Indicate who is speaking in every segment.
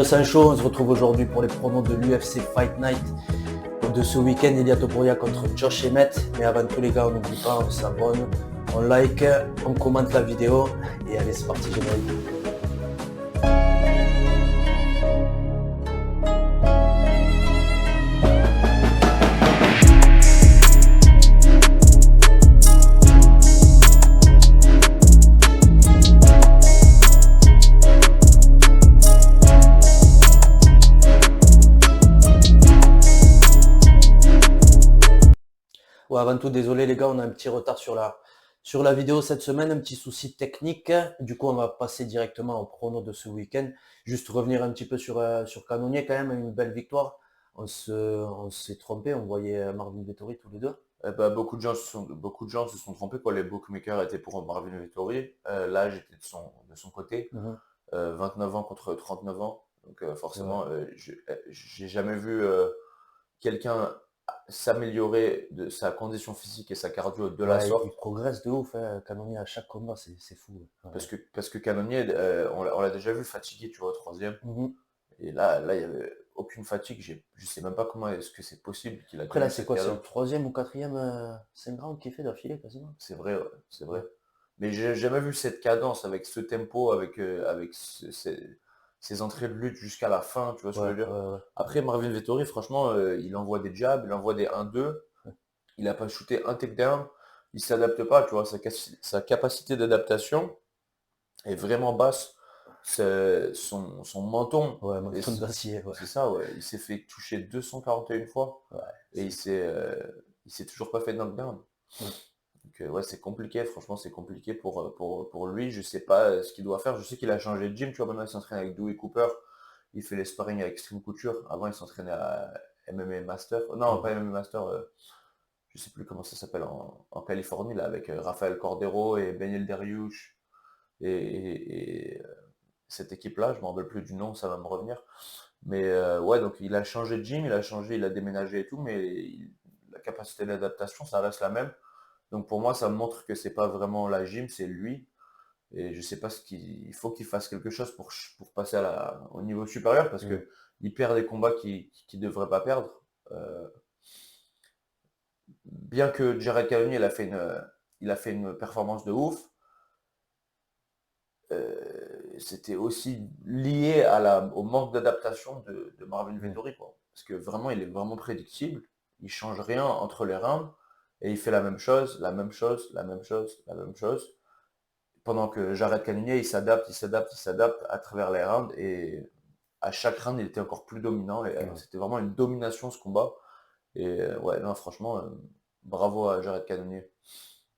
Speaker 1: Sancho, on se retrouve aujourd'hui pour les pronos de l'UFC Fight Night de ce week-end, Ilia Topuria contre Josh Emmett. Mais avant tout les gars, on n'oublie pas, on s'abonne, on like, on commente la vidéo et allez c'est parti générique. Ouais, avant tout, désolé les gars, on a un petit retard sur la vidéo cette semaine, un petit souci technique. Du coup, on va passer directement au prono de ce week-end. Juste revenir un petit peu sur Cannonier quand même, une belle victoire. On s'est trompé, on voyait Marvin Vettori tous les deux.
Speaker 2: Beaucoup de gens se sont trompés, quoi. Les bookmakers étaient pour Marvin Vettori. Là, j'étais de son côté. 29 ans contre 39 ans. Donc forcément, j'ai jamais vu quelqu'un s'améliorer de sa condition physique et sa cardio de la
Speaker 1: Ouais, il
Speaker 2: sorte.
Speaker 1: progresse de ouf, hein, Cannonier à chaque combat, c'est fou. Ouais.
Speaker 2: Parce que Cannonier, on l'a déjà vu fatigué, tu vois, au troisième.
Speaker 1: Mhm.
Speaker 2: Et là, il n'y avait aucune fatigue. Je sais même pas comment est-ce que c'est possible qu'il a
Speaker 1: Après là,
Speaker 2: tenu
Speaker 1: c'est
Speaker 2: cette
Speaker 1: quoi? C'est le
Speaker 2: cadence.
Speaker 1: troisième ou quatrième 5 rounds qu'il fait d'affilée quasiment.
Speaker 2: C'est vrai, ouais, c'est
Speaker 1: Ouais.
Speaker 2: vrai. Mais j'ai jamais vu cette cadence avec ce tempo, avec ces entrées de lutte jusqu'à la fin, tu vois ce que
Speaker 1: Ouais,
Speaker 2: je veux dire?
Speaker 1: ouais, ouais.
Speaker 2: Après, Marvin Vettori, franchement, il envoie des jabs, il envoie des 1-2, il n'a pas shooté un takedown, il s'adapte pas, tu vois, sa capacité d'adaptation est vraiment basse. Son menton,
Speaker 1: Ouais, Menton d'acier, ouais.
Speaker 2: c'est ça, ouais, il s'est fait toucher 241 fois
Speaker 1: Ouais,
Speaker 2: et il s'est toujours pas fait knockdown.
Speaker 1: ouais.
Speaker 2: Donc ouais, c'est compliqué, franchement, c'est compliqué pour lui. Je sais pas ce qu'il doit faire. Je sais qu'il a changé de gym, tu vois, maintenant il s'entraîne avec Dewey Cooper. Il fait les sparring avec Extreme Couture. Avant, il s'entraînait à MMA Master. Non, pas
Speaker 1: Mhm.
Speaker 2: MMA Master, je sais plus comment ça s'appelle en Californie, là, avec Rafael Cordero et Benyil Dariush et cette équipe-là. Je me rappelle plus du nom, ça va me revenir. Mais ouais, donc il a changé de gym, il a déménagé et tout, mais la capacité d'adaptation, ça reste la même. Donc pour moi, ça me montre que c'est pas vraiment la gym, c'est lui. Et je sais pas il faut qu'il fasse quelque chose pour passer au niveau supérieur parce
Speaker 1: Mhm.
Speaker 2: que il perd des combats qu'il devrait pas perdre. Euh, Bien que Jared Cannonier il a fait une performance de ouf, c'était aussi lié au manque d'adaptation de Marvin
Speaker 1: Mhm.
Speaker 2: Vettori, quoi. Parce que vraiment, il est vraiment prédictible. Il change rien entre les rounds et il fait la même chose, la même chose, la même chose, la même chose. Pendant que Jared Cannonier, il s'adapte à travers les rounds et à chaque round, il était encore plus dominant. Et
Speaker 1: Ouais.
Speaker 2: c'était vraiment une domination ce combat. Et ouais, non, franchement, bravo à Jared Cannonier.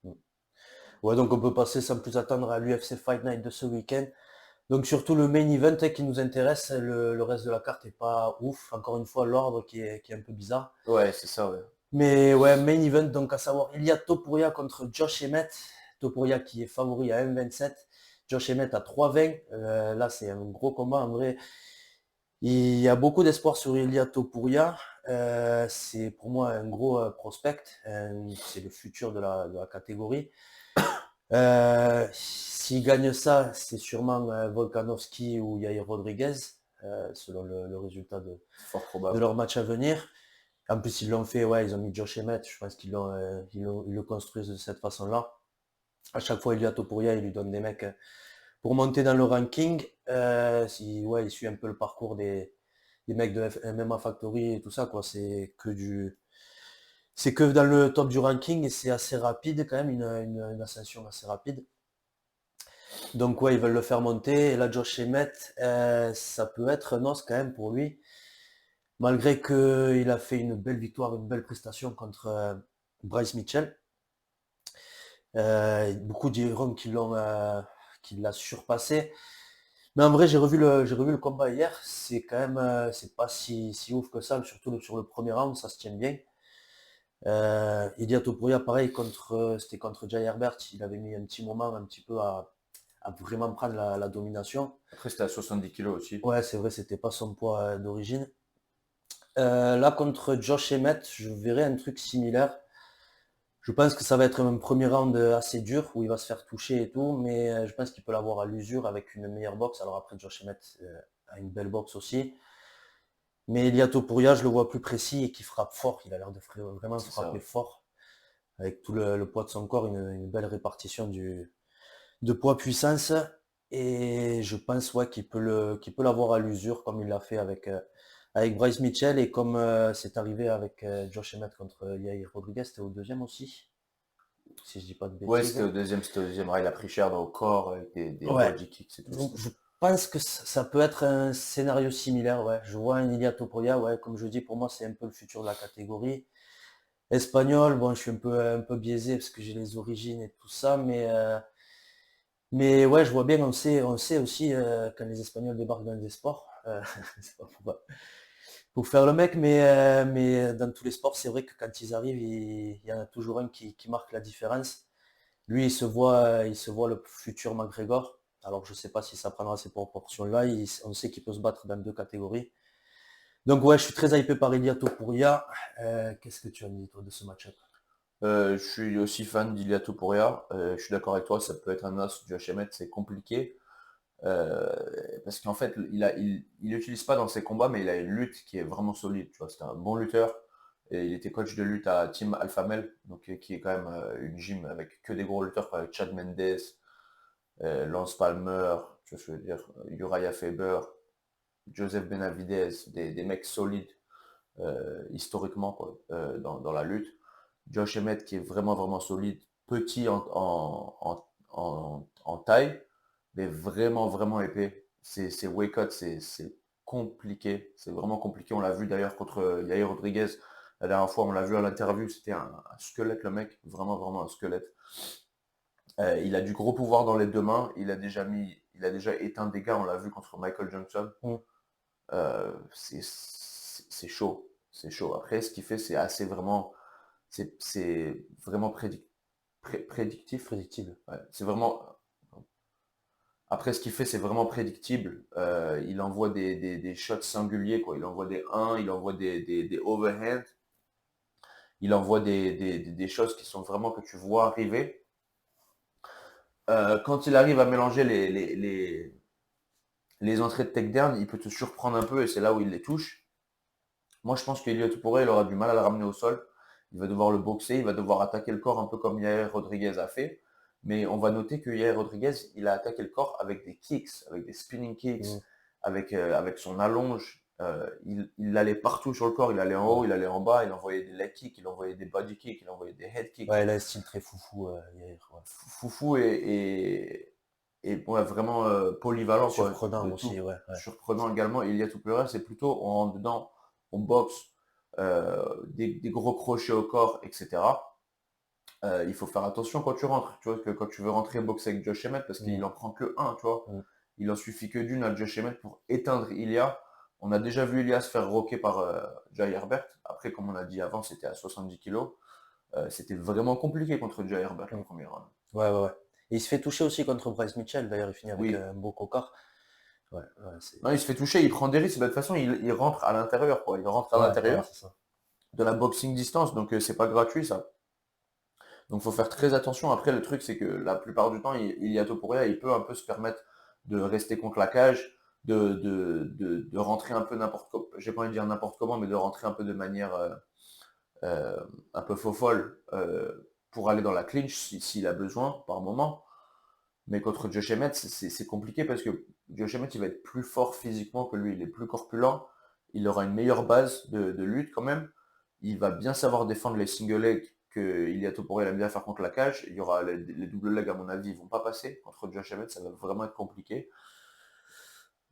Speaker 1: Mhm. Ouais, donc on peut passer sans plus attendre à l'UFC Fight Night de ce week-end. Donc surtout le main event qui nous intéresse, le reste de la carte est pas ouf. Encore une fois, l'ordre qui est un peu bizarre.
Speaker 2: Ouais, c'est ça, ouais.
Speaker 1: Mais ouais, main event, donc à savoir Ilia Topuria contre Josh Emmett. Topuria qui est favori à 1,27. Josh Emmett à 3,20. Là, c'est un gros combat. En vrai, il y a beaucoup d'espoir sur Ilia Topuria. C'est pour moi un gros prospect. C'est le futur de la catégorie. S'il gagne ça, c'est sûrement Volkanovski ou Yair Rodriguez, selon le résultat
Speaker 2: C'est fort
Speaker 1: de
Speaker 2: probable.
Speaker 1: leur match à venir. En plus, ils l'ont fait, ouais, ils ont mis Josh Emmett. Je pense ils le construisent de cette façon-là. À chaque fois, Ilia Topuria, il lui donne des mecs pour monter dans le ranking. Ouais, il suit un peu le parcours des mecs de MMA Factory et tout ça, quoi. C'est que dans le top du ranking et c'est assez rapide quand même, une ascension assez rapide. Donc ouais, ils veulent le faire monter. Et là, Josh Emmett, ça peut être un os quand même pour lui. Malgré qu'il a fait une belle victoire, une belle prestation contre Bryce Mitchell. Beaucoup diront qu'il l'a surpassé. Mais en vrai, j'ai revu le combat hier. C'est quand même, c'est pas si ouf que ça. Surtout sur le premier round, ça se tient bien. Ilia Topuria, pareil, c'était contre Jai Herbert. Il avait mis un petit moment, un petit peu à vraiment prendre la domination.
Speaker 2: Après, c'était à 70 kilos aussi.
Speaker 1: Ouais, c'est vrai, c'était pas son poids d'origine. Là, contre Josh Emmett, je verrais un truc similaire. Je pense que ça va être un premier round assez dur, où il va se faire toucher et tout, mais je pense qu'il peut l'avoir à l'usure avec une meilleure boxe. Alors après, Josh Emmett, a une belle boxe aussi. Mais Ilia Topuria, je le vois plus précis et qui frappe fort. Il a l'air de vraiment
Speaker 2: C'est ça,
Speaker 1: frapper
Speaker 2: ouais.
Speaker 1: fort. Avec tout le poids de son corps, une belle répartition de poids-puissance. Et je pense ouais, qu'il peut l'avoir à l'usure, comme il l'a fait avec Bryce Mitchell et comme c'est arrivé avec Josh Emmett contre Yair Rodriguez, c'était au deuxième aussi, si je dis pas de
Speaker 2: Ouais,
Speaker 1: bêtises.
Speaker 2: c'était au deuxième. Ah, il a pris cher dans le corps avec des
Speaker 1: Ouais.
Speaker 2: body kicks et tout.
Speaker 1: Donc je pense que ça peut être un scénario similaire, ouais. Je vois un Ilia Topuria, ouais, comme je dis, pour moi c'est un peu le futur de la catégorie. Espagnol, bon, je suis un peu biaisé parce que j'ai les origines et tout ça, mais ouais, je vois bien, on sait aussi quand les Espagnols débarquent dans des sports, c'est pas pour faire le mec, mais dans tous les sports, c'est vrai que quand ils arrivent, il y en a toujours un qui marque la différence. Lui, il se voit le futur McGregor. Alors, je sais pas si ça prendra ces proportions-là. On sait qu'il peut se battre dans deux catégories. Donc, ouais, je suis très hypé par Ilia Topuria. Qu'est-ce que tu as dit, toi, de ce match-up?
Speaker 2: Je suis aussi fan d'Ilia Topuria. Je suis d'accord avec toi, ça peut être un os. Josh Emmett, c'est compliqué. Euh, Parce qu'en fait, il n'utilise pas dans ses combats, mais il a une lutte qui est vraiment solide. Tu vois, c'est un bon lutteur. Et il était coach de lutte à Team Alpha Male, donc qui est quand même une gym avec que des gros lutteurs, quoi, avec Chad Mendes, Lance Palmer, tu vois ce que je veux dire, Uriah Faber, Joseph Benavidez, des mecs solides historiquement quoi, dans la lutte. Josh Emmett qui est vraiment vraiment solide, petit en taille, mais vraiment vraiment épais. Ses weight cuts, c'est compliqué, c'est vraiment compliqué. On l'a vu d'ailleurs contre Yair Rodriguez. La dernière fois, on l'a vu à l'interview, c'était un squelette le mec, vraiment vraiment un squelette. Il a du gros pouvoir dans les deux mains. Il a déjà éteint des gars. On l'a vu contre Michael Johnson.
Speaker 1: Hmm.
Speaker 2: C'est chaud. C'est chaud. Après, ce qu'il fait, c'est vraiment prédictif.
Speaker 1: Prédictible.
Speaker 2: Ouais, c'est vraiment. Après, ce qu'il fait, c'est vraiment prédictible. Il envoie des shots singuliers, quoi. Il envoie des 1, il envoie des overhand, il envoie des choses qui sont vraiment que tu vois arriver. Quand il arrive à mélanger les entrées de takedown, il peut te surprendre un peu et c'est là où il les touche. Moi, je pense qu'Eliot Topuria, il aura du mal à le ramener au sol. Il va devoir le boxer, il va devoir attaquer le corps un peu comme Yair Rodriguez a fait. Mais on va noter que Yair Rodriguez, il a attaqué le corps avec des kicks, avec des spinning kicks,
Speaker 1: Hmm.
Speaker 2: avec son allonge. Il allait partout sur le corps, il allait en haut,
Speaker 1: Ouais.
Speaker 2: il allait en bas, il envoyait des leg kicks, il envoyait des body kicks, il envoyait des head kicks.
Speaker 1: Ouais, il a un style très foufou, Yair, ouais.
Speaker 2: Foufou et ouais, vraiment polyvalent, quoi, de
Speaker 1: Surprenant aussi,
Speaker 2: tout.
Speaker 1: ouais, ouais.
Speaker 2: Surprenant également. Et Ilia Topuria, c'est plutôt on rentre dedans, on boxe, des gros crochets au corps, etc. Il faut faire attention quand tu rentres, tu vois, que quand tu veux rentrer boxer avec Josh Emmett, parce
Speaker 1: Hmm.
Speaker 2: qu'il en prend que un, tu vois.
Speaker 1: Hmm.
Speaker 2: Il en suffit que d'une à Josh Emmett pour éteindre Ilia. On a déjà vu Ilia se faire rocker par Jai Herbert. Après, comme on a dit avant, c'était à 70 kilos. C'était vraiment compliqué contre Jai Herbert le
Speaker 1: Hmm.
Speaker 2: premier round.
Speaker 1: Ouais, ouais, ouais. Et il se fait toucher aussi contre Bryce Mitchell, d'ailleurs, il finit avec
Speaker 2: Oui,
Speaker 1: un beau cocard. Ouais, ouais, c'est.
Speaker 2: non, il se fait toucher, il prend des risques. De toute façon, il rentre à l'intérieur, quoi. Il rentre à
Speaker 1: Ouais, ouais,
Speaker 2: l'intérieur
Speaker 1: c'est ça.
Speaker 2: de la boxing distance, donc c'est pas gratuit ça. Donc faut faire très attention. Après, le truc, c'est que la plupart du temps, Ilia Topuria, il peut un peu se permettre de rester contre la cage, de rentrer un peu n'importe comment, j'ai pas envie de dire n'importe comment, mais de rentrer un peu de manière euh, un peu faux folle pour aller dans la clinch s'il a besoin par moment. Mais contre Josh Emmett, c'est compliqué parce que Josh Emmett, il va être plus fort physiquement que lui. Il est plus corpulent. Il aura une meilleure base de lutte quand même. Il va bien savoir défendre les single legs que Ilia Topuria aime bien faire contre la cage. Il y aura les double legs, à mon avis, ils vont pas passer. Contre Josh Emmett, ça va vraiment être compliqué.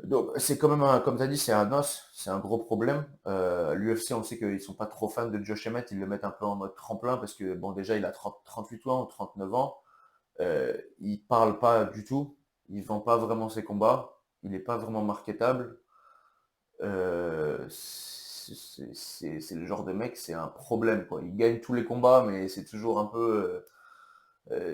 Speaker 2: Donc c'est quand même, comme tu as dit, c'est un os, c'est un gros problème. L'UFC, on sait qu'ils sont pas trop fans de Josh Emmett. Ils le mettent un peu en mode tremplin parce que, bon, déjà, il a 38 ans, 39 ans. Il parle pas du tout, il vend pas vraiment ses combats, il n'est pas vraiment marketable. C'est le genre de mec, c'est un problème quoi. Il gagne tous les combats, mais c'est toujours un peu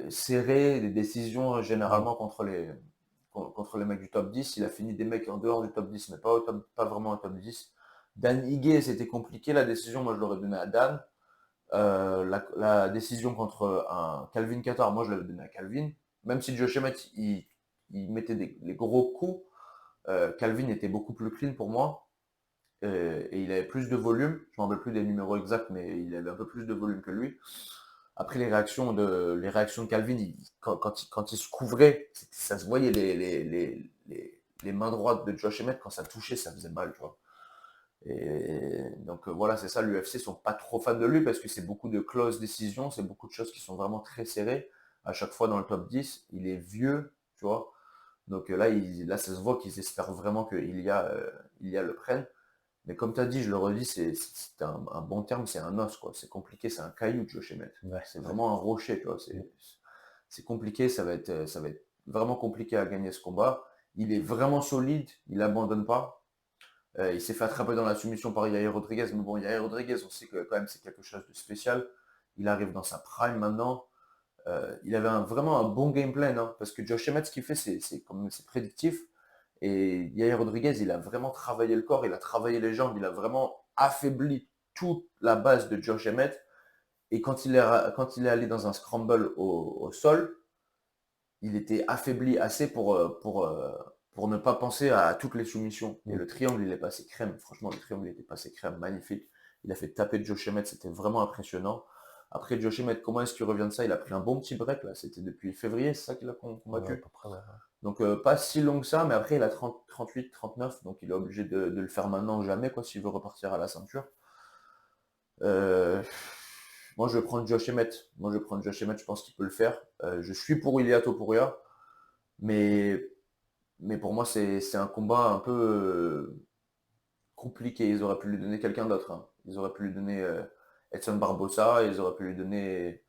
Speaker 2: serré, des décisions
Speaker 1: Hmm.
Speaker 2: généralement contre les mecs du top 10. Il a fini des mecs en dehors du top 10, mais pas vraiment au top 10. Dan Higuet, c'était compliqué la décision, moi je l'aurais donné à Dan. La décision contre un Calvin Qatar, moi je l'avais donné à Calvin. Même si Josh Emmett, il mettait les gros coups, Calvin était beaucoup plus clean pour moi. Et il avait plus de volume. Je ne me rappelle plus des numéros exacts, mais il avait un peu plus de volume que lui. Après, les réactions de Calvin, quand il se couvrait, ça se voyait les mains droites de Josh Emmett, quand ça touchait, ça faisait mal, tu vois. Et donc voilà, c'est ça, l'UFC sont pas trop fans de lui parce que c'est beaucoup de close décisions, c'est beaucoup de choses qui sont vraiment très serrées. À chaque fois dans le top 10, il est vieux, tu vois. Donc là, ça se voit qu'ils espèrent vraiment que Ilya le prenne. Mais comme tu as dit, je le redis, c'est un bon terme, c'est un os, quoi. C'est compliqué, c'est un caillou, Josh Emmett.
Speaker 1: Ouais,
Speaker 2: C'est
Speaker 1: ouais.
Speaker 2: vraiment un rocher, tu vois. C'est compliqué, ça va être vraiment compliqué à gagner ce combat. Il est vraiment solide, il n'abandonne pas. Il s'est fait attraper dans la soumission par Yair Rodriguez, mais bon, Yair Rodriguez, on sait que quand même c'est quelque chose de spécial. Il arrive dans sa prime maintenant. Il avait vraiment un bon game plan, hein, parce que Josh Emmett, ce qu'il fait, c'est prédictif. Et Yair Rodriguez, il a vraiment travaillé le corps, il a travaillé les jambes, il a vraiment affaibli toute la base de Josh Emmett. Et quand il est allé dans un scramble au sol, il était affaibli assez pour ne pas penser à toutes les soumissions. Et
Speaker 1: Mm.
Speaker 2: le triangle, il est passé crème. Franchement, le triangle, il était passé crème, magnifique. Il a fait taper Josh Emmett, c'était vraiment impressionnant. Après, Josh Emmett, comment est-ce qu'il revient de ça? Il a pris un bon petit break, là. C'était depuis février, c'est ça qu'il a
Speaker 1: Ouais, à
Speaker 2: combattu.
Speaker 1: peu près, ouais.
Speaker 2: Donc pas si long que ça, mais après il a 30, 38, 39, donc il est obligé de le faire maintenant ou jamais, quoi, s'il veut repartir à la ceinture. Euh, Moi je vais prendre Josh Emmett. Je pense qu'il peut le faire. Je suis pour Ilia Topuria, mais, mais pour moi c'est un combat un peu compliqué. Ils auraient pu lui donner quelqu'un d'autre, hein. Ils auraient pu lui donner Edson Barbosa, ils auraient pu lui donner.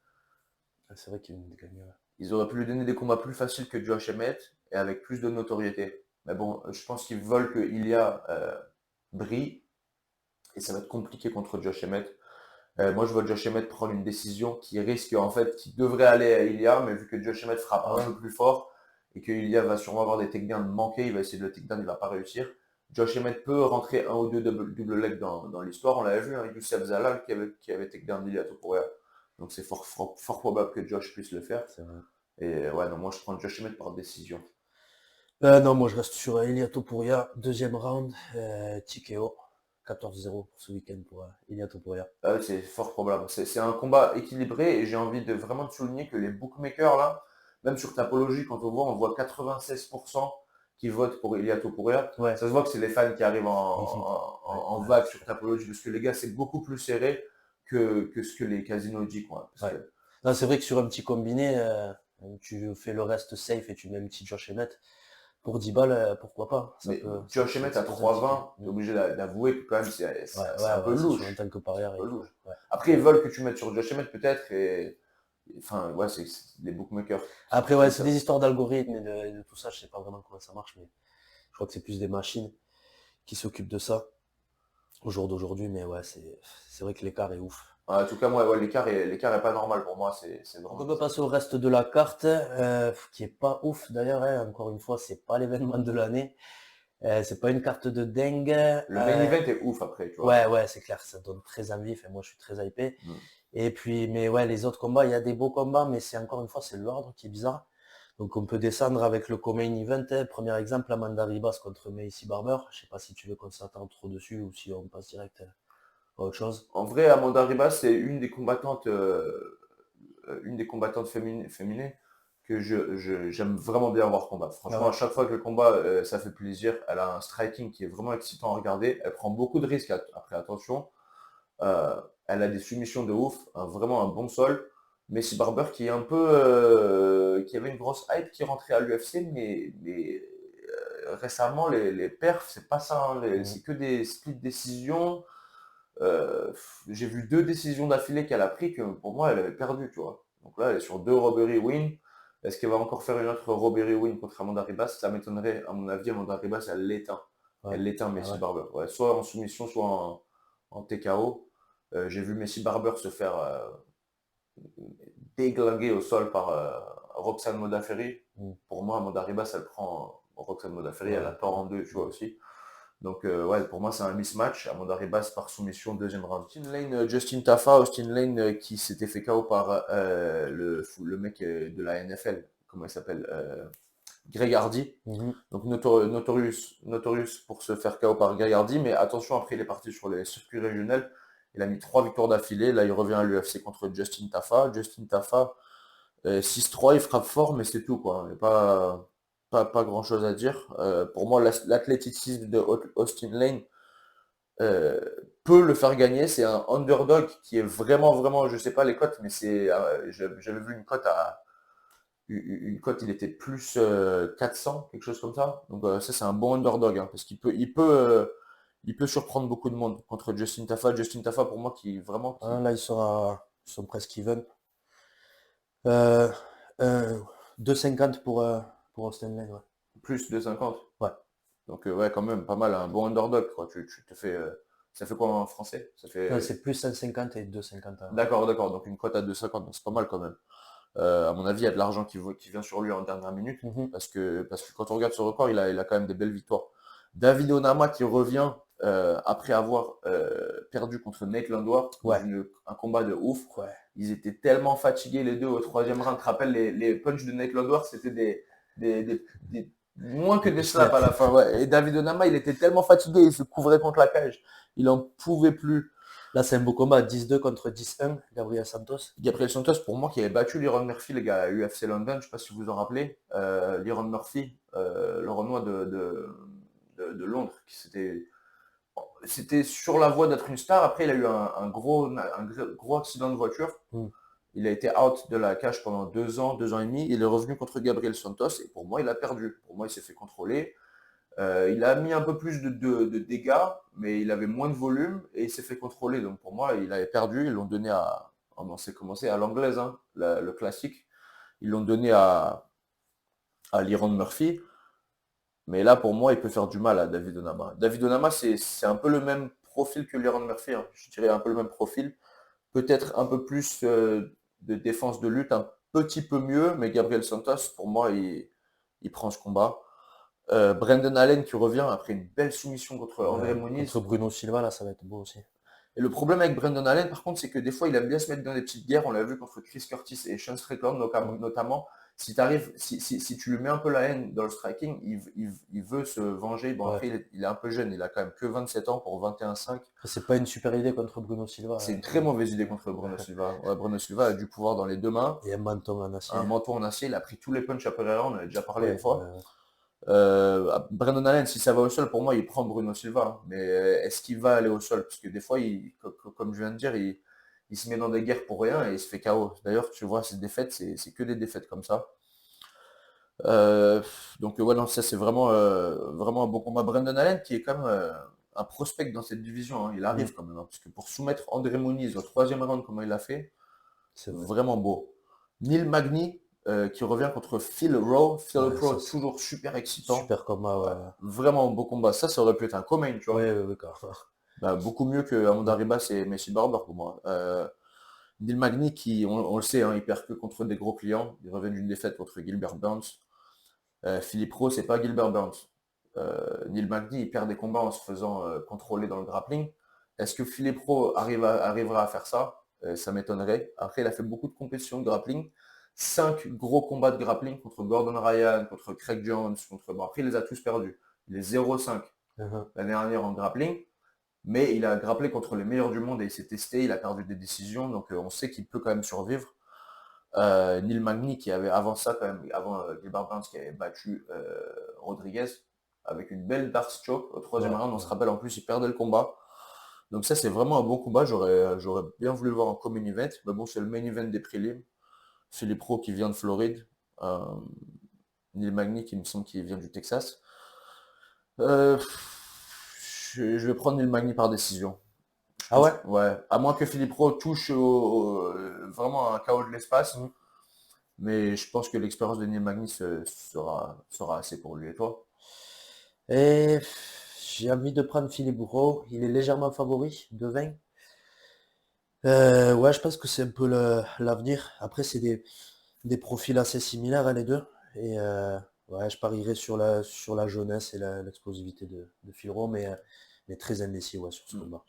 Speaker 1: C'est vrai qu'il vient de gagner. Ouais.
Speaker 2: Ils auraient pu lui donner des combats plus faciles que Josh Emmett et avec plus de notoriété. Mais bon, je pense qu'ils veulent que Ilia brille et ça va être compliqué contre Josh Emmett. Moi, je vois Josh Emmett prendre une décision qui risque, en fait, qui devrait aller à Ilia, mais vu que Josh Emmett frappe
Speaker 1: Ah
Speaker 2: un
Speaker 1: ouais?
Speaker 2: peu plus fort et que Ilia va sûrement avoir des takedowns manqués, il va essayer de le takedown, il ne va pas réussir. Josh Emmett peut rentrer un ou deux double leg dans l'histoire. On l'avait vu, hein, Youssef Zalal qui avait takedown Ilia Topuria. Donc c'est fort probable que Josh puisse le faire.
Speaker 1: C'est vrai.
Speaker 2: Et ouais, non, moi je prends Josh Emmett par décision.
Speaker 1: Non, moi je reste sur Ilia Topuria, deuxième round, TKO, 14-0 pour ce week-end pour Ilia Topuria.
Speaker 2: C'est fort probable. C'est un combat équilibré et j'ai envie de vraiment de souligner que les bookmakers là, même sur Tapologie, quand on voit 96% qui votent pour Ilia Topuria.
Speaker 1: Ouais.
Speaker 2: Ça se voit que c'est les fans qui arrivent
Speaker 1: Mhm. Ouais,
Speaker 2: en
Speaker 1: ouais,
Speaker 2: vague
Speaker 1: c'est
Speaker 2: sur
Speaker 1: clair.
Speaker 2: Tapologie, parce que les gars, c'est beaucoup plus serré que ce que les casinos disent, quoi. Parce
Speaker 1: Ouais.
Speaker 2: que
Speaker 1: Non, c'est vrai que sur un petit combiné, tu fais le reste safe et tu mets un petit Josh Emmett. Pour 10 balles, pourquoi pas?
Speaker 2: mais
Speaker 1: Ça
Speaker 2: Josh
Speaker 1: peut
Speaker 2: Emmett à
Speaker 1: exploser un ticket.
Speaker 2: 3,20, t'es obligé d'avouer que quand même
Speaker 1: Ouais,
Speaker 2: c'est un
Speaker 1: ouais,
Speaker 2: peu
Speaker 1: ouais, c'est sûr, en
Speaker 2: louche.
Speaker 1: tant que
Speaker 2: C'est un
Speaker 1: parieur,
Speaker 2: peu
Speaker 1: il
Speaker 2: louche.
Speaker 1: faut. Ouais.
Speaker 2: Après, ils veulent que tu mettes sur Josh Emmett peut-être enfin, ouais, c'est les bookmakers
Speaker 1: Après,
Speaker 2: qui
Speaker 1: ouais,
Speaker 2: disent
Speaker 1: c'est
Speaker 2: ça.
Speaker 1: des histoires d'algorithmes et de tout ça, je sais pas vraiment comment ça marche, mais je crois que c'est plus des machines qui s'occupent de ça au jour d'aujourd'hui, mais ouais, c'est vrai que l'écart est ouf.
Speaker 2: En tout cas, moi, ouais, l'écart est pas normal pour moi, c'est
Speaker 1: Donc on
Speaker 2: vraiment
Speaker 1: peut passer au reste de la carte, qui est pas ouf d'ailleurs, hein, encore une fois, c'est pas l'événement de l'année, c'est pas une carte de dingue.
Speaker 2: le main event est ouf après, tu vois.
Speaker 1: Ouais, ouais, c'est clair, ça donne très envie, et moi je suis très hypé.
Speaker 2: Mm.
Speaker 1: Et puis, mais ouais, les autres combats, il y a des beaux combats, mais c'est encore une fois, c'est l'ordre qui est bizarre. Donc on peut descendre avec le co-main event, hein. Premier exemple, Amanda Ribas contre Macy Barber. Je sais pas si tu veux qu'on s'attende trop dessus ou si on passe direct à autre chose.
Speaker 2: En vrai, Amanda Ribas, c'est une des combattantes féminines que j'aime vraiment bien voir combattre.
Speaker 1: Ah
Speaker 2: Franchement, à
Speaker 1: ouais.
Speaker 2: chaque fois que le combat, ça fait plaisir. Elle a un striking qui est vraiment excitant à regarder. Elle prend beaucoup de risques après, attention. Euh, Elle a des soumissions de ouf, vraiment un bon sol. Messi Barber qui est qui avait une grosse hype qui rentrait à l'UFC, mais récemment les perfs, c'est pas ça, hein.
Speaker 1: Mhm.
Speaker 2: C'est que des split décisions. J'ai vu 2 décisions d'affilée qu'elle a pris que pour moi elle avait perdu, tu vois. Donc là elle est sur 2 robbery win. Est-ce qu'elle va encore faire une autre robbery win contre Amanda Ribas? Ça m'étonnerait. À mon avis, Amanda Ribas, elle l'éteint.
Speaker 1: Ouais.
Speaker 2: Elle l'éteint
Speaker 1: Ah
Speaker 2: Messi
Speaker 1: ouais.
Speaker 2: Barber. Ouais, soit en soumission, soit en TKO. J'ai vu Messi Barber se faire déglinguer au sol par Roxane Modafferi.
Speaker 1: Mhm.
Speaker 2: Pour moi, Amanda Ribas, elle prend Roxane Modafferi, elle
Speaker 1: Ouais.
Speaker 2: la tord en deux, tu vois aussi. Donc ouais, pour moi c'est un mismatch. Amanda Ribas par soumission, deuxième round. Austin Lane, Justin Tafa, Austin Lane qui s'était fait KO par le mec de la NFL. Comment il s'appelle Greg Hardy.
Speaker 1: Mhm.
Speaker 2: Donc Notorious pour se faire KO par Greg Hardy, mais attention, après il est parti sur les circuits régionaux. Il a mis 3 victoires d'affilée. Là, il revient à l'UFC contre Justin Tafa. Justin Tafa, 6-3, il frappe fort, mais c'est tout, quoi. Il n'y a pas grand-chose à dire. Pour moi, l'athléticisme de Austin Lane euh, peut le faire gagner. C'est un underdog qui est vraiment, vraiment, je sais pas les cotes, mais j'avais vu une cote il était plus 400, quelque chose comme ça. Donc ça, c'est un bon underdog, hein, parce il peut surprendre beaucoup de monde contre Justin Tafa. Justin Tafa, pour moi,
Speaker 1: Hein, là, ils sont presque even. Euh, euh, 2,50 pour Austin Lane, ouais.
Speaker 2: plus de 50.
Speaker 1: Ouais.
Speaker 2: Donc ouais, quand même, pas mal, un bon underdog, quoi. Tu te fais, ça fait quoi en français? Ça
Speaker 1: Non,
Speaker 2: fait...
Speaker 1: c'est plus 1,50 et 2,50.
Speaker 2: D'accord, d'accord, donc une cote à 2,50, donc c'est pas mal quand même. À mon avis, il y a de l'argent qui vient sur lui en dernière minute,
Speaker 1: Mhm.
Speaker 2: parce que quand on regarde ce record, il a quand même des belles victoires. David Onama qui revient après avoir perdu contre Nate Landwehr dans
Speaker 1: Ouais.
Speaker 2: un combat de ouf.
Speaker 1: Ouais.
Speaker 2: Ils étaient tellement fatigués les deux au troisième round. Tu te rappelles, les punchs de Nate Landwehr, c'était moins que
Speaker 1: Des
Speaker 2: des
Speaker 1: coups
Speaker 2: slaps
Speaker 1: snap.
Speaker 2: à la fin. Ouais. Et David Onama, il était tellement fatigué, il se couvrait contre la cage. Il en pouvait plus.
Speaker 1: Là, c'est un beau combat. 10-2 contre 10-1. Gabriel Santos.
Speaker 2: Gabriel Santos, pour moi, qui avait battu Liron Murphy, les gars, à UFC London, je ne sais pas si vous vous en rappelez, Liron Murphy, le Renoir de Londres, c'était sur la voie d'être une star. Après, il a eu gros accident de voiture.
Speaker 1: Mm.
Speaker 2: Il a été out de la cage pendant 2 ans et demi. Il est revenu contre Gabriel Santos et pour moi, il a perdu. Pour moi, il s'est fait contrôler. Il a mis un peu plus de dégâts, mais il avait moins de volume et il s'est fait contrôler. Donc pour moi, il avait perdu. Ils l'ont donné on s'est commencé à l'anglaise, hein, le classique. Ils l'ont donné à Liron Murphy. Mais là, pour moi, il peut faire du mal à David Onama. David Onama, c'est un peu le même profil que Liron Murphy, hein. Je dirais un peu le même profil. Peut-être un peu plus de défense de lutte, un petit peu mieux, mais Gabriel Santos, pour moi, il prend ce combat. Brendan Allen qui revient après une belle soumission contre André
Speaker 1: Ouais. Contre
Speaker 2: Muniz.
Speaker 1: Bruno Silva, là, ça va être beau aussi.
Speaker 2: Et le problème avec Brendan Allen, par contre, c'est que des fois, il aime bien se mettre dans des petites guerres. On l'a vu contre Chris Curtis et Sean Strickland,
Speaker 1: Mm.
Speaker 2: notamment. Si tu lui mets un peu la haine dans le striking, il veut se venger. Bon,
Speaker 1: Ouais.
Speaker 2: après, il est un peu jeune. Il a quand même que 27 ans pour 21,5.
Speaker 1: Après, c'est pas une super idée contre Bruno Silva,
Speaker 2: C'est une
Speaker 1: hein,
Speaker 2: très mauvaise idée contre Bruno Silva. Ouais, Bruno Silva a du pouvoir dans les deux mains.
Speaker 1: et un menton en
Speaker 2: Un
Speaker 1: acier.
Speaker 2: menton en acier. Il a pris tous les punches à Pereira. On en a déjà parlé une
Speaker 1: Ouais.
Speaker 2: fois. Brandon Allen, si ça va au sol, pour moi, il prend Bruno Silva, hein. Mais est-ce qu'il va aller au sol? Parce que des fois, comme je viens de dire, il se met dans des guerres pour rien et il se fait KO. D'ailleurs, tu vois, ses défaites, c'est que des défaites comme ça. Euh, donc ouais, non, ça c'est vraiment un bon combat. Brandon Allen, qui est quand même un prospect dans cette division, hein. Il
Speaker 1: Mm.
Speaker 2: arrive quand même, hein, parce que pour soumettre André Muniz au troisième round, comment il l'a fait,
Speaker 1: C'est vrai.
Speaker 2: vraiment beau. Neil Magny, qui revient contre Phil Rowe. Phil
Speaker 1: Ouais,
Speaker 2: Rowe,
Speaker 1: ça,
Speaker 2: toujours super excitant.
Speaker 1: super combat,
Speaker 2: Ouais,
Speaker 1: ouais.
Speaker 2: vraiment un beau combat. Ça aurait pu être un co-main, tu vois.
Speaker 1: Ouais, ouais, ouais, carrément.
Speaker 2: Bah, beaucoup mieux que Amanda
Speaker 1: Mm.
Speaker 2: Ribas et Messi Barber pour moi. Neil Magny, qui, on le sait, hein, il perd que contre des gros clients. Il revient d'une défaite contre Gilbert Burns. Philippe Rowe, c'est pas Gilbert Burns. Neil Magny, il perd des combats en se faisant contrôler dans le grappling. Est-ce que Philippe Rowe arrivera à faire ça? Ça m'étonnerait. Après, il a fait beaucoup de compétitions de grappling. 5 gros combats de grappling contre Gordon Ryan, contre Craig Jones, Bon, après, il les a tous perdus. Il est 0-5
Speaker 1: Mhm.
Speaker 2: l'année dernière en grappling, mais il a grapplé contre les meilleurs du monde et il s'est testé, il a perdu des décisions, donc on sait qu'il peut quand même survivre. Neil Magny qui avait avant ça quand même, avant Gilbert Burns qui avait battu Rodriguez avec une belle Darce choke au troisième
Speaker 1: Ouais,
Speaker 2: round, on se
Speaker 1: ouais.
Speaker 2: rappelle en plus il perdait le combat. Donc ça c'est vraiment un bon combat, j'aurais bien voulu le voir en co-main event, mais bon c'est le main event des prélims. Philippe Rowe qui vient de Floride, euh, Neil Magny qui me semble qu'il vient du Texas. Euh, je vais prendre Neil Magny par décision. Je
Speaker 1: Ah
Speaker 2: pense,
Speaker 1: ouais?
Speaker 2: ouais, à moins que Philippe Rowe touche vraiment un chaos de l'espace.
Speaker 1: Mm.
Speaker 2: Mais je pense que l'expérience de Neil Magny sera assez pour lui. Et toi?
Speaker 1: Et j'ai envie de prendre Philippe Bourreau. Il est légèrement favori, de 20. Ouais, je pense que c'est un peu l'avenir. Après, c'est des profils assez similaires, hein, les deux. Et ouais, je parierais sur la jeunesse et l'explosivité de Philro, mais très indécis, ouais, sur ce
Speaker 2: Hmm.
Speaker 1: combat.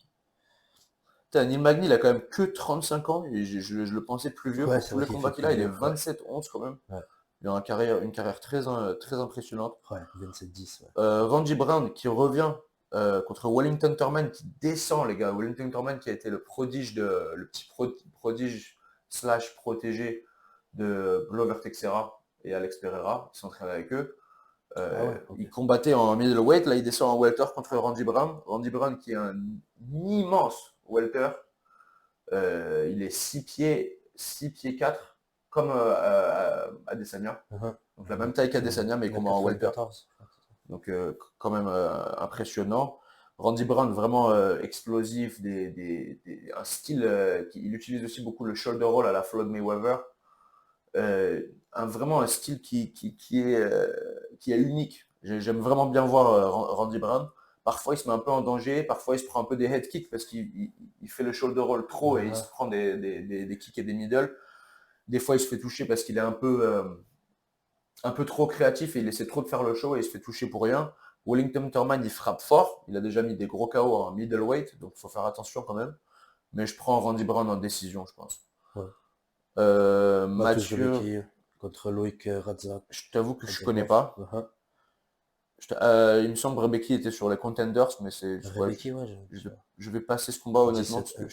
Speaker 2: Putain, Neil Magny, il a quand même que 35 ans. Et je le pensais plus vieux
Speaker 1: Ouais,
Speaker 2: pour
Speaker 1: c'est
Speaker 2: tous
Speaker 1: vrai
Speaker 2: les
Speaker 1: qu'il fait
Speaker 2: combats qu'il
Speaker 1: plus
Speaker 2: a. Il est
Speaker 1: vieux. Ouais,
Speaker 2: 27-11 quand même.
Speaker 1: ouais.
Speaker 2: Il a une carrière très impressionnante.
Speaker 1: Ouais, 27-10, ouais.
Speaker 2: Randy Brown qui revient contre Wellington Turman qui descend, les gars. Wellington Turman qui a été le petit prodige slash protégé de Glover Teixeira et Alex Pereira, qui s'entraînent avec eux.
Speaker 1: Ah ouais, ok.
Speaker 2: Il combattait en middleweight, là il descend en welter contre Randy Brown. Randy Brown qui est un immense welter. Il est 6 pieds 4, comme Adesanya.
Speaker 1: Uh-huh.
Speaker 2: Donc la même taille qu'Adesanya, mais il
Speaker 1: Il a
Speaker 2: combat en welter.
Speaker 1: 94.
Speaker 2: Donc quand même impressionnant. Randy Brown vraiment explosif, un style, il utilise aussi beaucoup le shoulder roll à la Floyd Mayweather. Vraiment un style qui est unique. J'aime vraiment bien voir Randy Brown. Parfois il se met un peu en danger, parfois il se prend un peu des head kicks parce qu'il fait le shoulder roll trop et il se prend des kicks et des middle. Des fois il se fait toucher parce qu'il est un peu trop créatif et il essaie trop de faire le show et il se fait toucher pour rien. Wellington Turman, il frappe fort. Il a déjà mis des gros KO en middleweight, donc il faut faire attention quand même. Mais je prends Randy Brown en décision, je pense.
Speaker 1: Ouais. Mateusz
Speaker 2: Mathieu,
Speaker 1: Rebecki contre Loïc Radzak.
Speaker 2: je t'avoue que je connais pas.
Speaker 1: Uh-huh.
Speaker 2: Il me semble que Rebecki était sur les contenders, mais
Speaker 1: Rebecki, ouais.
Speaker 2: je vais passer ce combat honnêtement, parce que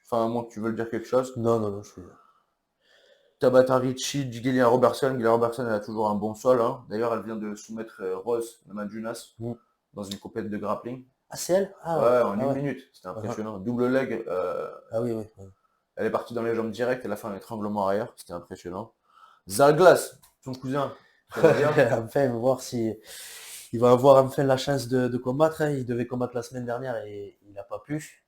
Speaker 2: enfin, à moins que tu veux dire quelque chose.
Speaker 1: Non, je suis...
Speaker 2: Tabata Ricci, Gillian Robertson. Gillian Robertson, elle a toujours un bon sol. Hein. D'ailleurs, elle vient de soumettre Rose Namajunas dans une compète de grappling.
Speaker 1: Ah, c'est elle?
Speaker 2: Ouais, en une minute. C'était impressionnant. Double leg.
Speaker 1: Ah oui.
Speaker 2: Elle est partie dans les jambes directes. Elle a fait un étranglement arrière. C'était impressionnant. Zalglas, son cousin. Ça va bien.
Speaker 1: Enfin, voir si il va avoir enfin la chance de combattre. Hein. Il devait combattre la semaine dernière et il n'a pas pu.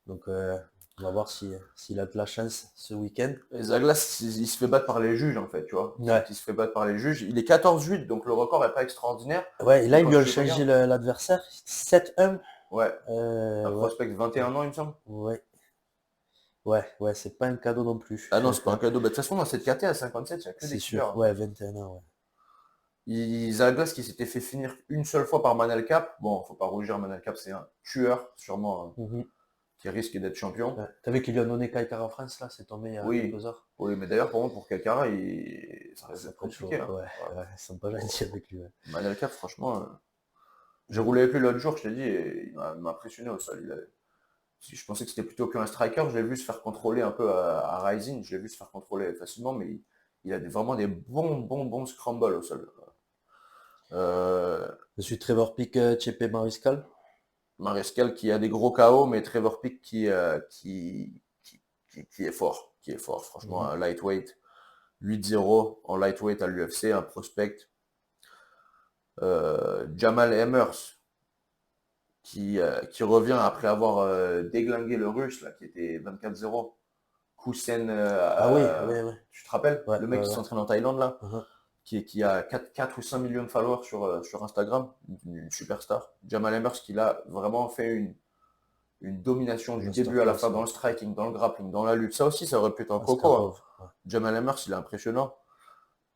Speaker 1: Donc, on va voir s'il a de la chance ce week-end.
Speaker 2: Et Zalglas, il se fait battre par les juges, en fait, tu vois.
Speaker 1: Ouais.
Speaker 2: Il se fait battre par les juges. Il est 14-8, donc le record n'est pas extraordinaire.
Speaker 1: Ouais, et là, ils
Speaker 2: quand
Speaker 1: lui ont
Speaker 2: tu
Speaker 1: changé
Speaker 2: regardes-
Speaker 1: l'adversaire. 7-1.
Speaker 2: Ouais. Un
Speaker 1: Ouais.
Speaker 2: prospect de 21 ans, il me semble.
Speaker 1: Ouais, c'est pas un cadeau non plus.
Speaker 2: Ah non, c'est pas un cadeau. Bah, de toute façon, dans cette KT à 57, il n'y a que
Speaker 1: C'est
Speaker 2: des
Speaker 1: sûr.
Speaker 2: killers.
Speaker 1: Ouais, 21 ans, ouais.
Speaker 2: Zalglas qui s'était fait finir une seule fois par Manel Cap. Bon, faut pas rougir, Manel Cap, c'est un tueur, sûrement, qui risque d'être champion.
Speaker 1: Ouais. T'as vu qu'il lui a donné Kai Kara France, là, c'est tombé il y a quelques heures.
Speaker 2: Oui, mais d'ailleurs, pour moi, pour quelqu'un, ça reste
Speaker 1: C'est
Speaker 2: compliqué. Hein.
Speaker 1: Ouais, ils sont pas gentils avec lui. Ouais.
Speaker 2: Manel Cap, franchement, j'ai roulé avec lui l'autre jour, je t'ai dit, et il m'a impressionné au sol. Je pensais que c'était plutôt qu'un striker, je l'ai vu se faire contrôler un peu à Rising, je l'ai vu se faire contrôler facilement, mais il a vraiment des bons scrambles au sol.
Speaker 1: Je suis Trevor Pick, Chepe Mariscal.
Speaker 2: Mariscal qui a des gros KO, mais Trevor Pick qui est fort. Qui est fort, franchement, un lightweight. 8-0 en lightweight à l'UFC, un prospect. Jamal Emmers qui revient après avoir déglingué le russe, là, qui était 24-0. Kousen,
Speaker 1: Oui.
Speaker 2: tu te rappelles?
Speaker 1: Ouais,
Speaker 2: Le mec qui s'entraîne en Thaïlande, là,
Speaker 1: Uh-huh.
Speaker 2: qui a 4 ou 5 millions de followers sur Instagram, une superstar. Jamal Emmers qui a vraiment fait une domination du début à la fin dans le striking, dans le grappling, dans la lutte. Ça aussi, ça aurait pu être un coco. Hein. Jamal Emmers, il est impressionnant.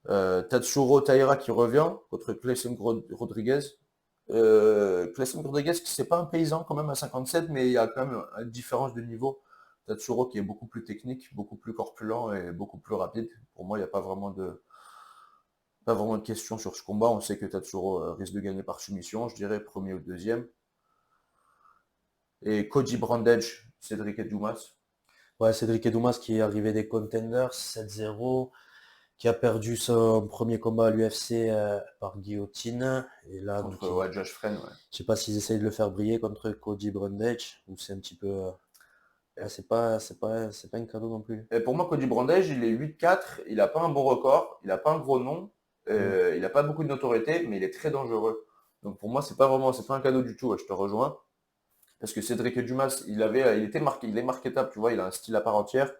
Speaker 2: Tatsuro Taira qui revient contre Clayson Rodriguez. Clayson Rodriguez, c'est pas un paysan quand même à 57, mais il y a quand même une différence de niveau. Tatsuro qui est beaucoup plus technique, beaucoup plus corpulent et beaucoup plus rapide. Pour moi, il n'y a pas vraiment de question sur ce combat. On sait que Tatsuro risque de gagner par soumission, je dirais premier ou deuxième. Et Cody Brandage, Cédric Dumas.
Speaker 1: Ouais, Cédric Dumas qui est arrivé des Contenders, 7-0, qui a perdu son premier combat à l'UFC par guillotine. Et là,
Speaker 2: contre Josh Friend, ouais.
Speaker 1: Je sais pas s'ils essayent de le faire briller contre Cody Brandage, ou c'est un petit peu... c'est pas un cadeau non plus.
Speaker 2: Et pour moi, Cody Brandage, il est 8-4, il n'a pas un bon record, il n'a pas un gros nom, il n'a pas beaucoup de notoriété, mais il est très dangereux. Donc pour moi, c'est pas un cadeau du tout, je te rejoins. Parce que Cédric Dumas, il est marketable, tu vois, il a un style à part entière.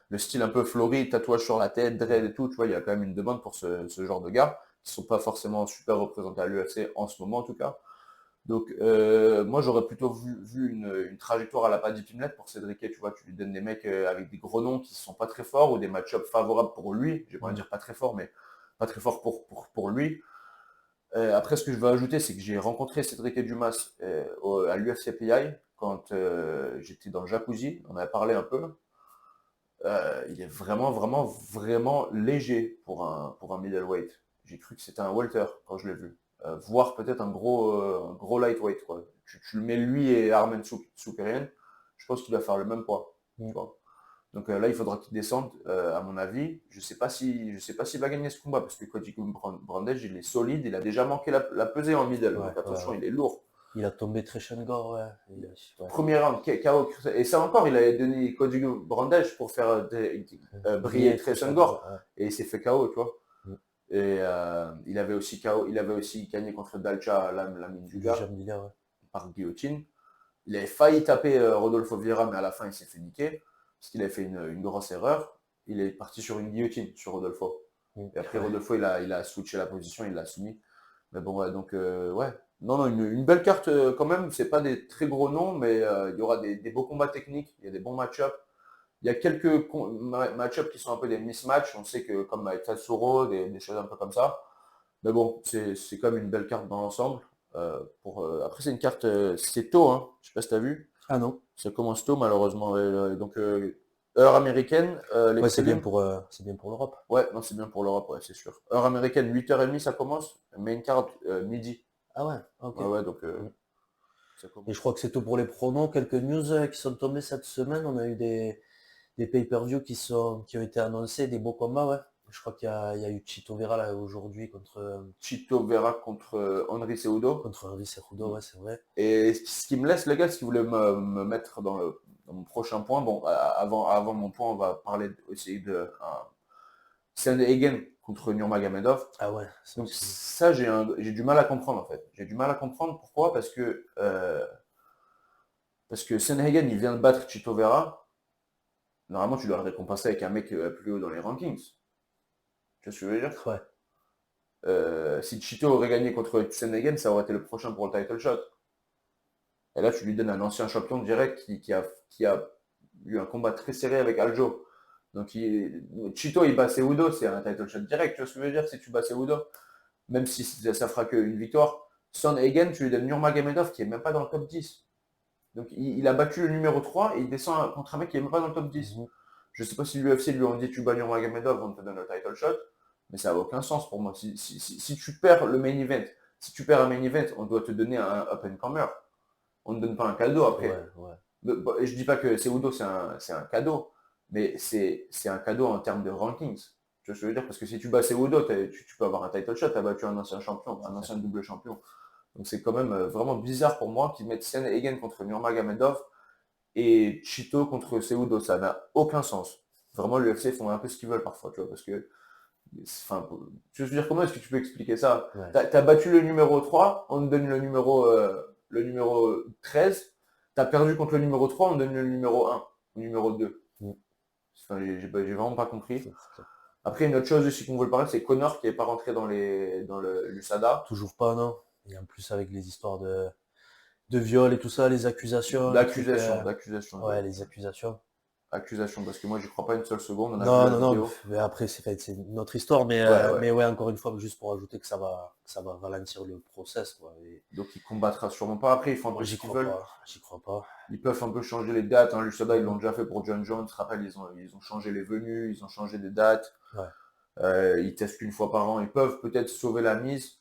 Speaker 2: Le style un peu floride, tatouage sur la tête, dread et tout, tu vois, il y a quand même une demande pour ce genre de gars, qui ne sont pas forcément super représentés à l'UFC en ce moment en tout cas. Donc moi j'aurais plutôt vu une trajectoire à la Paddy Pimblett pour Cédric, tu vois, tu lui donnes des mecs avec des gros noms qui ne sont pas très forts ou des match-ups favorables pour lui, je vais pas dire pas très fort, mais pas très fort pour lui. Après, ce que je veux ajouter, c'est que j'ai rencontré Cédric Dumas à l'UFC PI quand j'étais dans le jacuzzi, on avait parlé un peu. il est vraiment, vraiment, vraiment léger pour un middleweight. J'ai cru que c'était un welter quand je l'ai vu. Voire peut-être un gros lightweight, quoi. Tu le mets lui et Armen Souperian, je pense qu'il va faire le même poids, tu
Speaker 1: Mm.
Speaker 2: vois. Donc là, il faudra qu'il descende, à mon avis. Je sais pas s'il va gagner ce combat, parce que Cody Brandage, il est solide, il a déjà manqué la pesée en middle,
Speaker 1: Ouais,
Speaker 2: donc
Speaker 1: ouais,
Speaker 2: attention,
Speaker 1: ouais.
Speaker 2: il est lourd.
Speaker 1: Il a tombé très Gore, ouais. Ouais.
Speaker 2: Premier round, KO. Et ça encore, il avait donné Cody Brandage pour faire briller
Speaker 1: Briller très
Speaker 2: Gore.
Speaker 1: ouais.
Speaker 2: Et il s'est fait KO, tu vois.
Speaker 1: Mm.
Speaker 2: Et il avait aussi gagné contre Dalcha
Speaker 1: Du
Speaker 2: Laminduga
Speaker 1: Jambilia, ouais.
Speaker 2: par guillotine. Il avait failli taper Rodolfo Vieira, mais à la fin, il s'est fait niquer, parce qu'il avait fait une grosse erreur. Il est parti sur une guillotine sur Rodolfo.
Speaker 1: Mm.
Speaker 2: Et après,
Speaker 1: Ouais.
Speaker 2: Rodolfo, il a switché la position, il l'a soumis. Mais bon, ouais, donc, ouais. Non, non, une belle carte quand même. C'est pas des très gros noms, mais il y aura des beaux combats techniques, il y a des bons match-ups. Il y a quelques match-ups qui sont un peu des mismatchs. On sait que, comme avec Tatsuro, des choses un peu comme ça. Mais bon, c'est quand même une belle carte dans l'ensemble. Après, c'est une carte, c'est tôt, hein. Je sais pas si tu as vu.
Speaker 1: Ah non.
Speaker 2: Ça commence tôt, malheureusement. Donc, heure américaine, les
Speaker 1: Ouais,
Speaker 2: prélims.
Speaker 1: c'est bien pour l'Europe.
Speaker 2: Ouais, non, c'est bien pour l'Europe, ouais, c'est sûr. Heure américaine, 8h30, ça commence. Main card, midi.
Speaker 1: Ah ouais, ok.
Speaker 2: Ouais, ouais, donc
Speaker 1: Mm.
Speaker 2: ça
Speaker 1: Et je
Speaker 2: commence.
Speaker 1: crois que c'est tout pour les pronos. Quelques news qui sont tombées cette semaine. On a eu des pay-per-view qui ont été annoncés, des beaux combats, ouais. Je crois il y a eu Chito Vera là aujourd'hui
Speaker 2: Chito Vera contre Henry Cejudo.
Speaker 1: contre Henry Cejudo, ouais, c'est vrai.
Speaker 2: Et ce qui me laisse, les gars, ce qui voulait me mettre dans mon prochain point, bon, avant mon point, on va parler aussi de Sandhagen contre Nurmagomedov.
Speaker 1: Ah ouais, ça
Speaker 2: Donc
Speaker 1: aussi.
Speaker 2: ça, j'ai du mal à comprendre, en fait. J'ai du mal à comprendre pourquoi, parce que Sandhagen, il vient de battre Chito Vera. Normalement, tu dois le récompenser avec un mec plus haut dans les rankings. Tu vois ce que je veux dire?
Speaker 1: Ouais.
Speaker 2: Si Chito aurait gagné contre Sandhagen, ça aurait été le prochain pour le title shot. Et là, tu lui donnes un ancien champion direct qui a eu un combat très serré avec Aljo. Donc, Chito, il bat Cejudo, c'est un title shot direct. Tu vois ce que je veux dire? Si tu bats Cejudo, même si ça fera qu'une victoire. Son Hagen, tu lui donnes Nurmagomedov qui est même pas dans le top 10. Donc, il a battu le numéro 3 et il descend contre un mec qui est même pas dans le top 10.
Speaker 1: Mhm.
Speaker 2: Je sais pas si l'UFC lui ont dit tu bats Nurmagomedov, on te donne le title shot. Mais ça n'a aucun sens pour moi. Si tu perds le main event, si tu perds un main event, on doit te donner un up and comer. On ne donne pas un cadeau
Speaker 1: Ouais,
Speaker 2: après.
Speaker 1: ouais.
Speaker 2: Je dis pas que Cejudo c'est un cadeau, mais c'est un cadeau en termes de rankings. Tu vois ce que je veux dire? Parce que si tu bats Cejudo, tu peux avoir un title shot, tu as battu un ancien champion, un ancien double champion. Donc c'est quand même vraiment bizarre pour moi qu'ils mettent Sandhagen contre Nurmagomedov et Chito contre Cejudo. Ça n'a aucun sens. Vraiment, l'UFC font un peu ce qu'ils veulent parfois, tu vois, parce que, enfin, je veux dire, comment est-ce que tu peux expliquer ça?
Speaker 1: Ouais.
Speaker 2: T'as battu le numéro 3, on te donne le numéro 13. T'as perdu contre le numéro 3, on donne le numéro 1, le numéro 2.
Speaker 1: Mm.
Speaker 2: Enfin, j'ai vraiment pas compris.
Speaker 1: C'est clair.
Speaker 2: Après, une autre chose aussi qu'on veut parler, c'est Connor qui n'est pas rentré dans l'USADA.
Speaker 1: Toujours pas, non. Et en plus avec les histoires de viol et tout ça, les accusations, les trucs.
Speaker 2: D'accusation,
Speaker 1: Ouais, les accusations.
Speaker 2: accusation, parce que moi, j'y crois pas une seule seconde. On a vu
Speaker 1: Non,
Speaker 2: la
Speaker 1: non, non,
Speaker 2: vidéo.
Speaker 1: mais après, c'est une autre histoire,
Speaker 2: Ouais, ouais.
Speaker 1: mais ouais, encore une fois, juste pour ajouter que ça va ralentir le process, quoi. Et
Speaker 2: Donc, il combattra sûrement pas. Après, ils font un
Speaker 1: moi,
Speaker 2: peu ce qu'ils veulent.
Speaker 1: j'y crois pas.
Speaker 2: Ils peuvent un peu changer les dates. Hein. L'USADA, ils l'ont
Speaker 1: Mhm.
Speaker 2: déjà fait pour John Jones. Tu te rappelles, ils ont changé les venues, ils ont changé des dates.
Speaker 1: Ouais.
Speaker 2: Ils testent qu'une fois par an. Ils peuvent peut-être sauver la mise.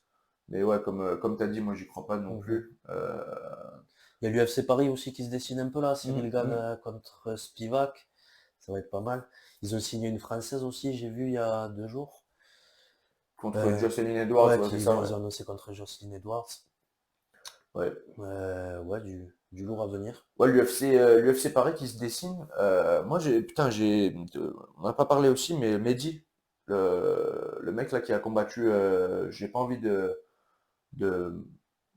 Speaker 2: Mais ouais, comme tu as dit, moi, j'y crois pas non
Speaker 1: Mhm.
Speaker 2: plus.
Speaker 1: Il y a l'UFC Paris aussi qui se dessine un peu là, Cyril Gane
Speaker 2: Mm.
Speaker 1: contre Spivak, ça va être pas mal. Ils ont signé une Française aussi, j'ai vu il y a 2 jours.
Speaker 2: Contre
Speaker 1: Euh,
Speaker 2: Jocelyn Edwards,
Speaker 1: ouais,
Speaker 2: ouais, c'est ça, ouais.
Speaker 1: ils ont annoncé contre Jocelyn Edwards.
Speaker 2: Ouais,
Speaker 1: Ouais, du lourd à venir.
Speaker 2: ouais, l'UFC Paris qui se dessine. Moi, on n'a pas parlé aussi, mais Mehdi, le mec là qui a combattu, j'ai pas envie de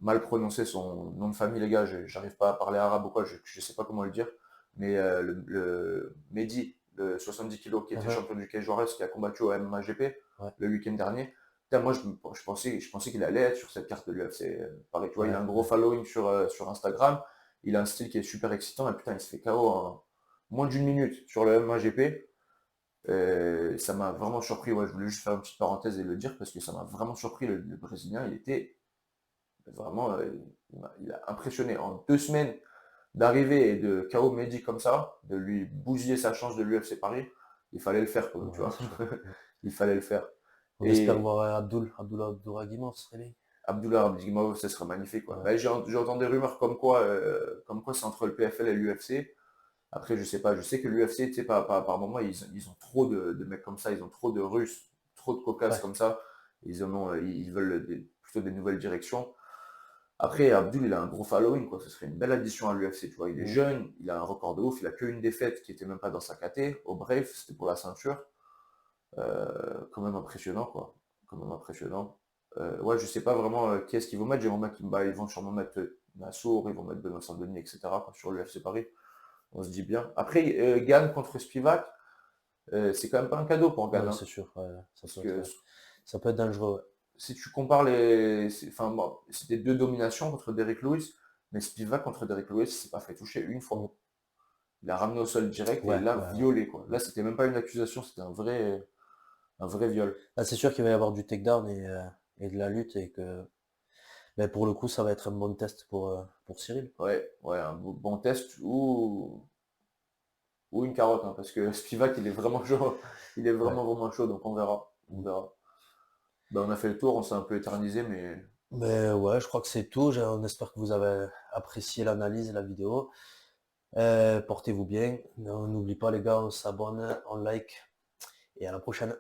Speaker 2: mal prononcer son nom de famille, les gars, j'arrive pas à parler arabe ou quoi, je sais pas comment le dire, mais le Mehdi, le 70 kilos qui était
Speaker 1: Mhm.
Speaker 2: champion du Cage Warriors, qui a combattu au MMA GP
Speaker 1: Ouais,
Speaker 2: le week-end dernier. Putain, moi, je pensais qu'il allait être sur cette carte de l'UFC Paris. Tu vois, il a
Speaker 1: ouais,
Speaker 2: un gros
Speaker 1: ouais.
Speaker 2: following sur Instagram, il a un style qui est super excitant, et putain, il se fait KO en moins d'une minute sur le MMA GP. Ça m'a vraiment surpris, ouais, je voulais juste faire une petite parenthèse et le dire parce que ça m'a vraiment surpris, le Brésilien, il était vraiment, il a impressionné. En 2 semaines, d'arriver et de KO Mehdi comme ça, de lui bousiller sa chance de l'UFC Paris, il fallait le faire, quoi, tu
Speaker 1: Ouais,
Speaker 2: vois.
Speaker 1: c'est sûr.
Speaker 2: Il fallait le faire.
Speaker 1: On espère
Speaker 2: Et
Speaker 1: voir Abdullah Abdouragimov, ce serait bien.
Speaker 2: Abdullah Abdimov, ce serait magnifique, quoi.
Speaker 1: Ouais,
Speaker 2: Ben, j'ai entendu des rumeurs comme quoi c'est entre le PFL et l'UFC. Après, je sais pas, je sais que l'UFC, tu sais, par moment, ils ont trop de mecs comme ça, ils ont trop de Russes, trop de Caucases
Speaker 1: ouais,
Speaker 2: comme ça. Ils veulent plutôt des nouvelles directions. Après, Abdul, il a un gros following, quoi. Ce serait une belle addition à l'UFC, tu vois. Il est
Speaker 1: mm,
Speaker 2: jeune, il a un record de ouf, il a qu'une défaite qui était même pas dans sa caté. Au Brave, c'était pour la ceinture. Quand même impressionnant, quoi. Quand même impressionnant. Ouais, je sais pas vraiment qui est-ce qu'ils vont mettre. Ils vont sûrement mettre Nassour, ils vont mettre Benoît Saint-Denis, etc. quoi, sur l'UFC Paris. On se dit bien. Après, Gann contre Spivak, c'est quand même pas un cadeau pour Gann,
Speaker 1: ouais,
Speaker 2: hein.
Speaker 1: c'est sûr. Ouais,
Speaker 2: Parce que
Speaker 1: ça peut être dangereux.
Speaker 2: si tu compares enfin, bon, c'était deux dominations contre Derrick Lewis, mais Spivak contre Derrick Lewis, il s'est pas fait toucher une
Speaker 1: Ouais, mm,
Speaker 2: fois. Il a ramené au sol direct et
Speaker 1: ouais,
Speaker 2: là,
Speaker 1: ouais, ouais.
Speaker 2: violé, quoi. Là, c'était même pas une accusation, c'était un vrai viol.
Speaker 1: Ah, c'est sûr qu'il va y avoir du takedown et de la lutte et que mais pour le coup, ça va être un bon test pour Cyril.
Speaker 2: Ouais, ouais, un bon test ou une carotte, hein, parce que Spivak, il est vraiment chaud. Il est
Speaker 1: Ouais.
Speaker 2: vraiment chaud, donc on verra. On
Speaker 1: Mm.
Speaker 2: verra. Ben, on a fait le tour, on s'est un peu éternisé, mais
Speaker 1: Mais ouais, je crois que c'est tout. On espère que vous avez apprécié l'analyse et la vidéo. Portez-vous bien. N'oublie pas les gars, on s'abonne, on like et à la prochaine.